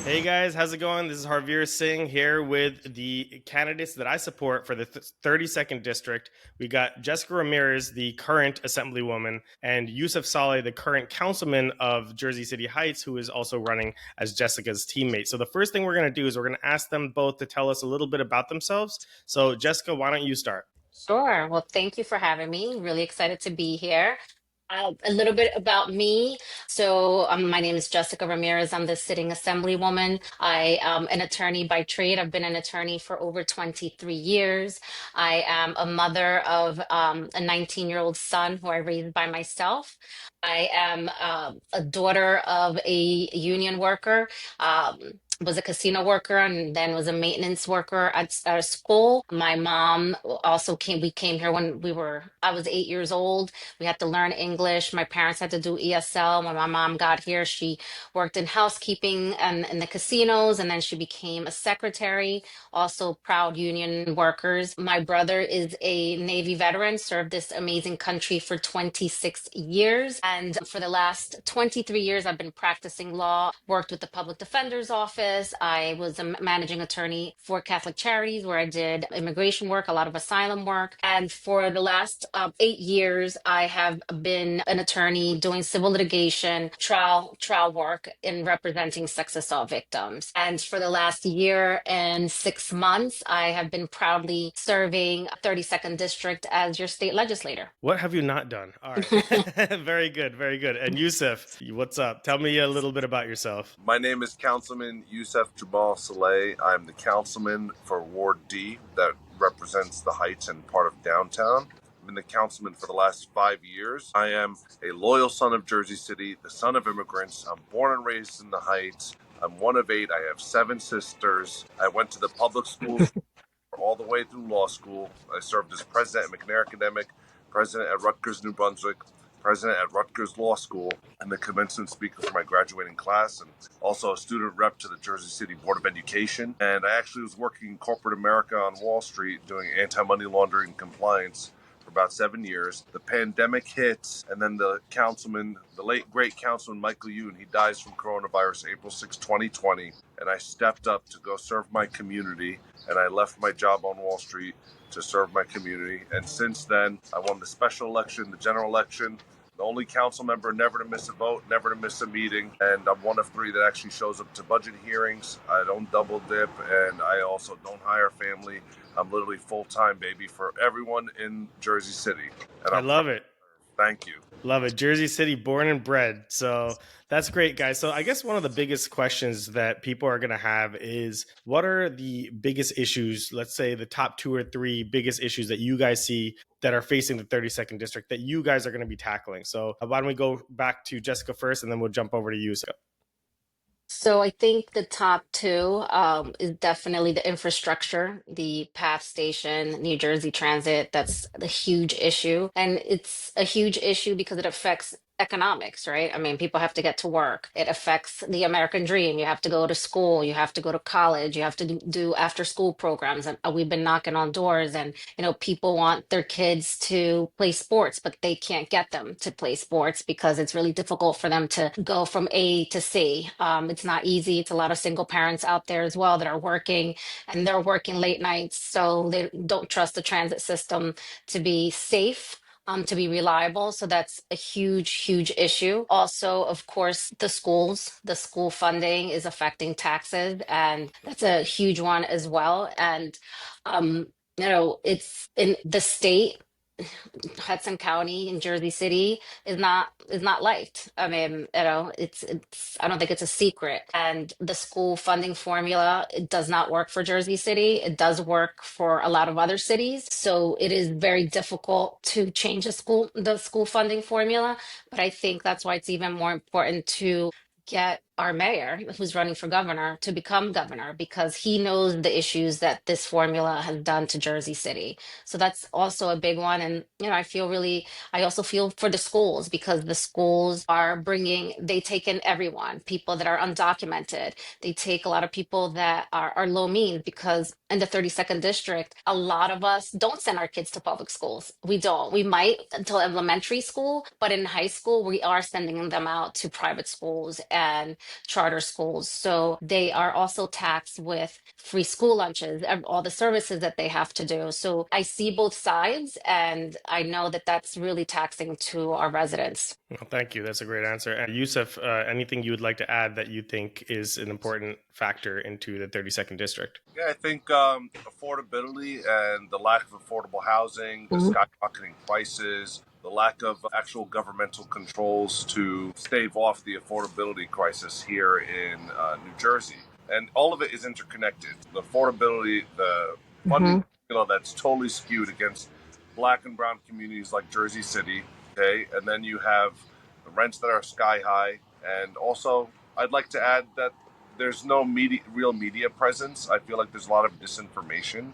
Hey guys, how's it going? This is Harveer Singh here with the candidates that I support for the 32nd district. We got Jessica Ramirez, the current Assemblywoman, and Yousef Saleh, the current councilman of Jersey City Heights, who is also running as Jessica's teammate. So the first thing we're going to do is we're going to ask them both to tell us a little bit about themselves. So Jessica, why don't you start? Sure. Well, thank you for having me. Really excited to be here. A little bit about me. My name is Jessica Ramirez. I'm the sitting assemblywoman. I am an attorney by trade. I've been an attorney for over 23 years. I am a mother of a 19-year-old son who I raised by myself. I am a daughter of a union worker. Was a casino worker and then was a maintenance worker at our school. My mom also we came here when I was 8 years old. We had to learn English. My parents had to do ESL. When my mom got here, she worked in housekeeping and in the casinos, and then she became a secretary, also proud union workers. My brother is a Navy veteran, served this amazing country for 26 years. And for the last 23 years, I've been practicing law, worked with the public defender's office. I was a managing attorney for Catholic Charities, where I did immigration work, a lot of asylum work. And for the last 8 years, I have been an attorney doing civil litigation, trial work in representing sex assault victims. And for the last year and 6 months, I have been proudly serving 32nd District as your state legislator. What have you not done? All right. Very good, very good. And Yousef, what's up? Tell me a little bit about yourself. My name is Councilman Yousef Saleh. I'm the councilman for Ward D that represents the Heights and part of downtown. I've been the councilman for the last 5 years. I am a loyal son of Jersey City, the son of immigrants. I'm born and raised in the Heights. I'm one of eight. I have seven sisters. I went to the public schools all the way through law school. I served as president at McNair Academic, president at Rutgers, New Brunswick, president at Rutgers Law School, and the commencement speaker for my graduating class, and also a student rep to the Jersey City Board of Education. And I actually was working in corporate America on Wall Street doing anti-money laundering compliance for about 7 years. The pandemic hits, and then the late great councilman Michael Youn, he dies from coronavirus April 6, 2020. And I stepped up to go serve my community, and I left my job on Wall Street to serve my community. And since then, I won the special election, the general election, the only council member never to miss a vote, never to miss a meeting, and I'm one of three that actually shows up to budget hearings. I don't double dip, and I also don't hire family. I'm literally full-time, baby, for everyone in Jersey City. And I I'm love it. thank you. Love it. Jersey City, born and bred. So that's great, guys. So I guess one of the biggest questions that people are going to have is what are the biggest issues, let's say the top two or three biggest issues that you guys see that are facing the 32nd district that you guys are going to be tackling? So why don't we go back to Jessica first and then we'll jump over to you. So So I think the top two is definitely the infrastructure, the PATH station, New Jersey Transit. That's the huge issue. And it's a huge issue because it affects economics, right? I mean, people have to get to work. It affects the American dream. You have to go to school, you have to go to college, you have to do after school programs. And we've been knocking on doors and, people want their kids to play sports, but they can't get them to play sports because it's really difficult for them to go from A to C. It's not easy. It's a lot of single parents out there as well that are working and they're working late nights. So they don't trust the transit system to be safe, to be reliable. So that's a huge, huge issue. Also, of course, the school funding is affecting taxes, and that's a huge one as well. And, it's in the state. Hudson County in Jersey City is not liked. I mean, it's I don't think it's a secret. And the school funding formula, it does not work for Jersey City. It does work for a lot of other cities. So it is very difficult to change the school funding formula. But I think that's why it's even more important to get our mayor who's running for governor to become governor because he knows the issues that this formula has done to Jersey City. So that's also a big one. And, I also feel for the schools because the schools they take in everyone, people that are undocumented. They take a lot of people that are low means because in the 32nd district, a lot of us don't send our kids to public schools. We don't. We might until elementary school, but in high school, we are sending them out to private schools. And charter schools. So they are also taxed with free school lunches, all the services that they have to do. So I see both sides, and I know that that's really taxing to our residents. Well, thank you. That's a great answer. And Yusuf, anything you would like to add that you think is an important factor into the 32nd district? Yeah, I think affordability and the lack of affordable housing, the Mhm. skyrocketing prices, the lack of actual governmental controls to stave off the affordability crisis here in New Jersey. And all of it is interconnected. The affordability, the funding, Mhm. that's totally skewed against black and brown communities like Jersey City. Okay, and then you have the rents that are sky high, and also I'd like to add that there's no real media presence. I feel like there's a lot of disinformation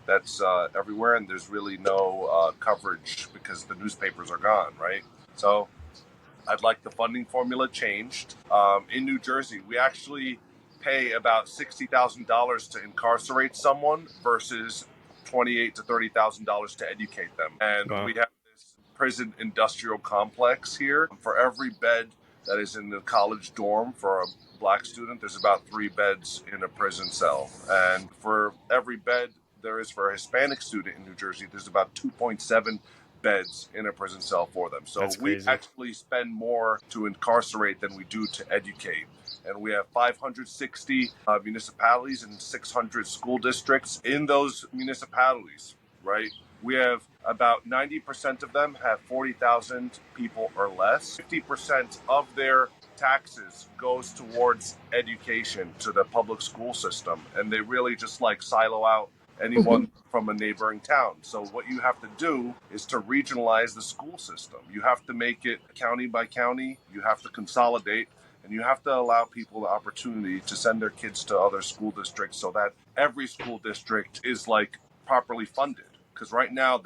that's everywhere, and there's really no coverage because the newspapers are gone, right? So I'd like the funding formula changed. In New Jersey, we actually pay about $60,000 to incarcerate someone versus $28,000 to $30,000 to educate them, and Wow. we have this prison industrial complex here. For every bed that is in the college dorm for a black student, there's about 3 beds in a prison cell, and for every bed there is for a Hispanic student in New Jersey, there's about 2.7 beds in a prison cell for them. So That's we crazy. actually spend more to incarcerate than we do to educate. And we have 560 municipalities and 600 school districts in those municipalities, right? We have about 90% of them have 40,000 people or less. 50% of their taxes goes towards education to the public school system. And they really just like silo out anyone from a neighboring town. So what you have to do is to regionalize the school system. You have to make it county by county. You have to consolidate, and you have to allow people the opportunity to send their kids to other school districts so that every school district is like properly funded. Because right now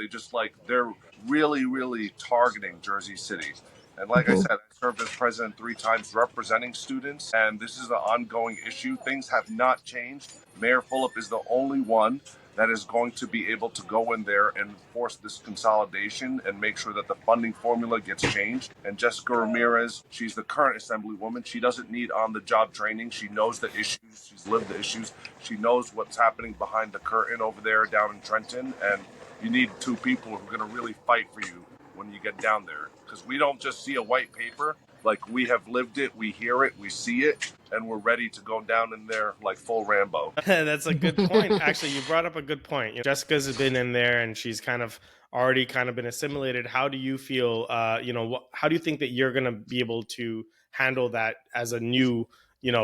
they're really targeting Jersey City. And like I Mhm. said, I served as president 3 times representing students, and this is an ongoing issue. Things have not changed. Mayor Fulop is the only one that is going to be able to go in there and force this consolidation and make sure that the funding formula gets changed. And Jessica Ramirez, she's the current Assemblywoman. She doesn't need on the job training. She knows the issues, she's lived the issues, she knows what's happening behind the curtain over there down in Trenton. And you need 2 people who are going to really fight for you when you get down there. Because we don't just see a white paper. Like, we have lived it, we hear it, we see it, and we're ready to go down in there like full Rambo. That's a good point. Actually, you brought up a good point. Jessica's been in there and she's kind of already kind of been assimilated. How do you feel, how do you think that you're going to be able to handle that as a new,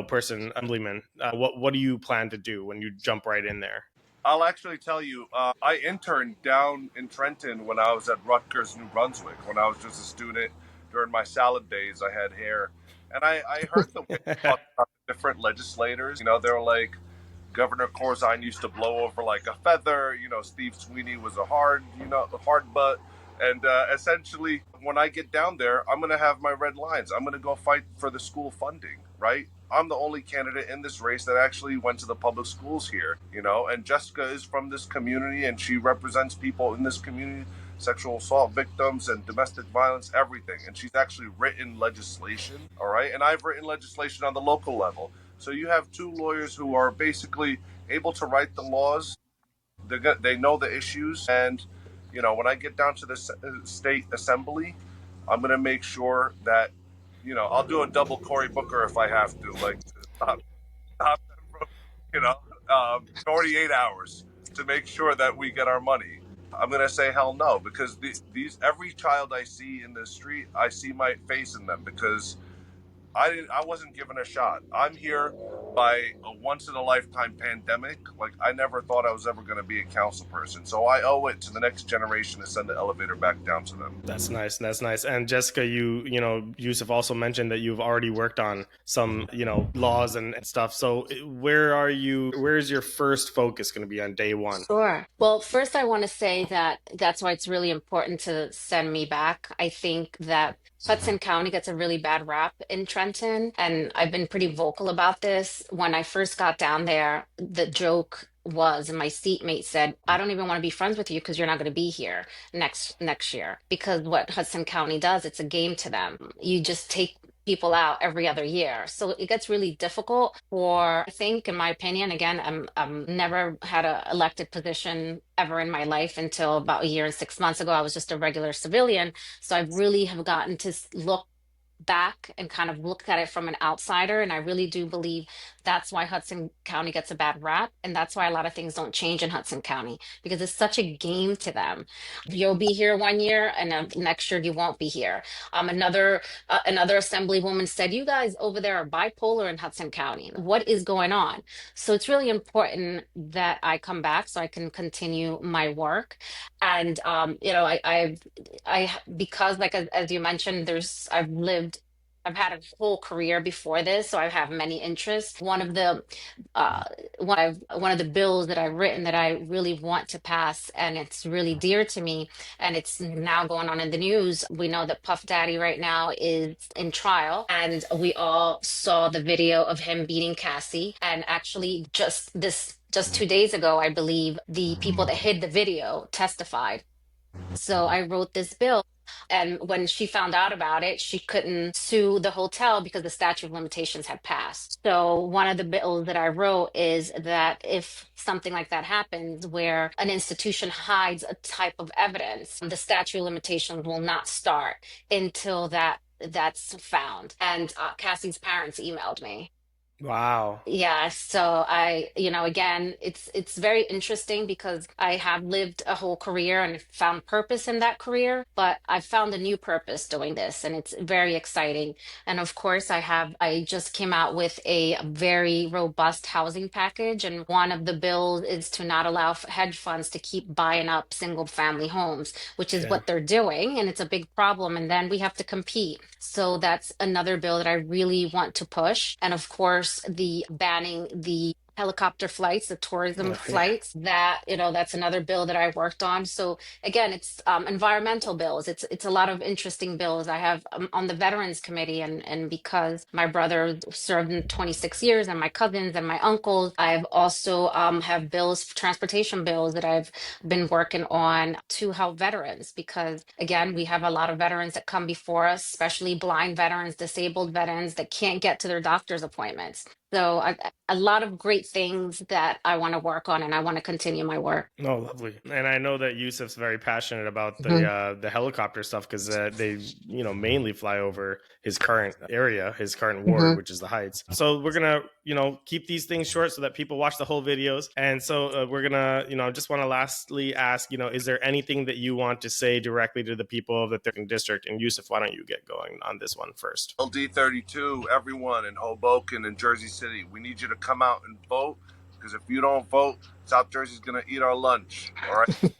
person, assemblyman? What do you plan to do when you jump right in there? I'll actually tell you, I interned down in Trenton when I was at Rutgers, New Brunswick. When I was just a student during my salad days, I had hair. And I heard the way they talked about the different legislators. They were like, Governor Corzine used to blow over like a feather. Steve Sweeney was a hard butt. And essentially, when I get down there, I'm going to have my red lines. I'm going to go fight for the school funding, right? I'm the only candidate in this race that actually went to the public schools here, and Jessica is from this community and she represents people in this community, sexual assault victims and domestic violence, everything. And she's actually written legislation, all right? And I've written legislation on the local level. So you have 2 lawyers who are basically able to write the laws. They know the issues, and when I get down to the state assembly, I'm gonna make sure that I'll do a double Cory Booker if I have to, like to stop them from 48 hours to make sure that we get our money. I'm gonna say hell no because these every child I see in the street, I see my face in them because I wasn't given a shot. I'm here by a once in a lifetime pandemic. Like, I never thought I was ever going to be a council person. So I owe it to the next generation to send the elevator back down to them. That's nice. That's nice. And Jessica, Yusuf also mentioned that you've already worked on some, laws and stuff. So where's your first focus going to be on day one? Sure. Well, first, I want to say that that's why it's really important to send me back. I think that Hudson County gets a really bad rap in Trenton, and I've been pretty vocal about this. When I first got down there, the joke was, and my seatmate said, "I don't even want to be friends with you because you're not going to be here next year." Because what Hudson County does, it's a game to them. You just take people out every other year. So it gets really difficult for, I think, in my opinion, again, I'm never had a elected position ever in my life until about a year and 6 months ago. I was just a regular civilian. So I really have gotten to look back and kind of look at it from an outsider. And I really do believe that's why Hudson County gets a bad rap. And that's why a lot of things don't change in Hudson County because it's such a game to them. You'll be here one year and next year you won't be here. Another assemblywoman said, "You guys over there are bipolar in Hudson County. What is going on?" So it's really important that I come back so I can continue my work. And because like as you mentioned, I've had a whole career before this, so I have many interests. Uh, one of the bills that I've written that I really want to pass, and it's really dear to me, and it's now going on in the news. We know that Puff Daddy right now is in trial, and we all saw the video of him beating Cassie. And actually, just 2 days ago, I believe the people that hid the video testified. So I wrote this bill. And when she found out about it, she couldn't sue the hotel because the statute of limitations had passed. So one of the bills that I wrote is that if something like that happens, where an institution hides a type of evidence, the statute of limitations will not start until that's found. And Cassie's parents emailed me. Wow. Yeah, so again, it's very interesting because I have lived a whole career and found purpose in that career, but I found a new purpose doing this, and it's very exciting. And of course, I just came out with a very robust housing package, and one of the bills is to not allow hedge funds to keep buying up single family homes, which is Okay. what they're doing, and it's a big problem. And then we have to compete. So that's another bill that I really want to push. And of course, the banning the helicopter flights, the tourism Oh, yeah. flights, that's another bill that I worked on. So again, it's environmental bills. It's a lot of interesting bills. I have on the Veterans Committee, and because my brother served in 26 years, and my cousins and my uncles, I've also have bills, transportation bills that I've been working on to help veterans, because again, we have a lot of veterans that come before us, especially blind veterans, disabled veterans that can't get to their doctor's appointments. So a lot of great things that I want to work on, and I want to continue my work. Oh, lovely. And I know that Yusuf's very passionate about Mhm. the helicopter stuff because they mainly fly over his current area, his current ward, Mhm. which is the Heights. So we're gonna keep these things short so that people watch the whole videos. And so we're gonna just want to lastly ask, is there anything that you want to say directly to the people of the 13th district? And Yusuf, why don't you get going on this one first? LD32, everyone in Hoboken and Jersey City, we need you to come out and vote, because if you don't vote, South Jersey's going to eat our lunch. All right? Make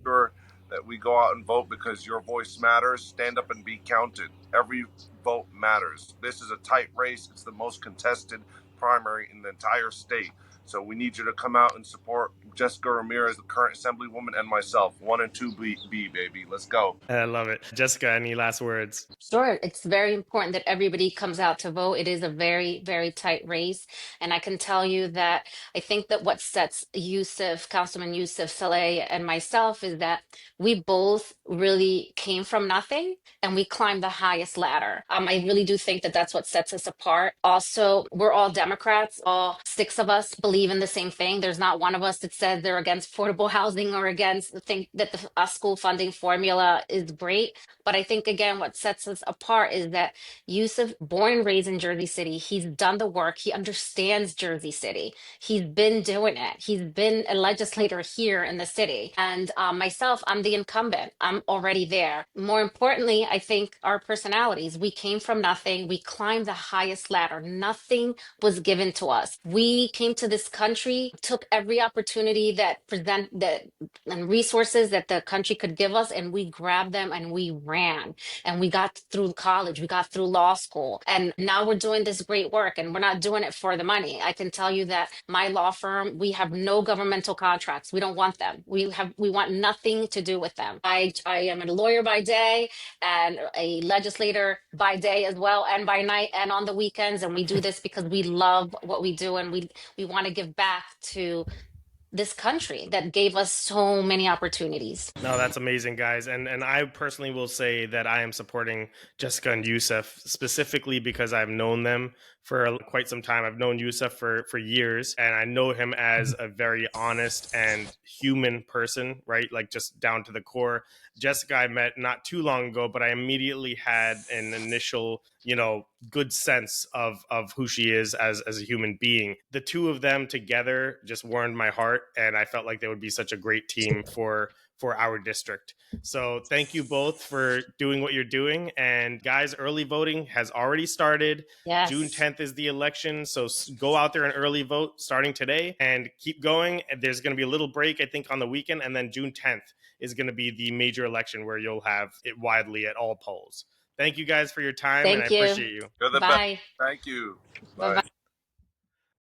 sure that we go out and vote because your voice matters. Stand up and be counted. Every vote matters. This is a tight race. It's the most contested primary in the entire state. So we need you to come out and support Jessica Ramirez, the current Assemblywoman, and myself. 1 and 2B, baby. Let's go. I love it. Jessica, any last words? Sure. It's very important that everybody comes out to vote. It is a very, very tight race. And I can tell you that I think that what sets Councilman Yousef Saleh and myself is that we both really came from nothing and we climbed the highest ladder. I really do think that that's what sets us apart. Also, we're all Democrats. All six of us believe in the same thing. There's not one of us that says they're against affordable housing or against the thing that the school funding formula is great. But I think, again, what sets us apart is that Yusuf, born and raised in Jersey City, he's done the work. He understands Jersey City. He's been doing it. He's been a legislator here in the city. And myself, I'm the incumbent. I'm already there. More importantly, I think our personalities. We came from nothing. We climbed the highest ladder. Nothing was given to us. We came to this country, took every opportunity and resources that the country could give us, and we grabbed them and we ran, and we got through college, we got through law school, and now we're doing this great work, and we're not doing it for the money. I can tell you that my law firm, we have no governmental contracts. We don't want them. We want nothing to do with them. I am a lawyer by day and a legislator by day as well, and by night and on the weekends, and we do this because we love what we do, and we want to give back to this country, that gave us so many opportunities. No, that's amazing, guys. And I personally will say that I am supporting Jessica and Yousef specifically because I've known them for quite some time. I've known Yousef for years, and I know him as a very honest and human person, right? Like just down to the core. Jessica I met not too long ago, but I immediately had an initial, good sense of who she is as a human being. The two of them together just warmed my heart, and I felt like they would be such a great team for our district. So thank you both for doing what you're doing. And guys, early voting has already started. Yes. June 10th is the election. So go out there and early vote starting today and keep going. There's going to be a little break, I think, on the weekend. And then June 10th is going to be the major election where you'll have it widely at all polls. Thank you guys for your time. Thank and you. I appreciate you. You're the Bye. best. Thank you. Bye-bye.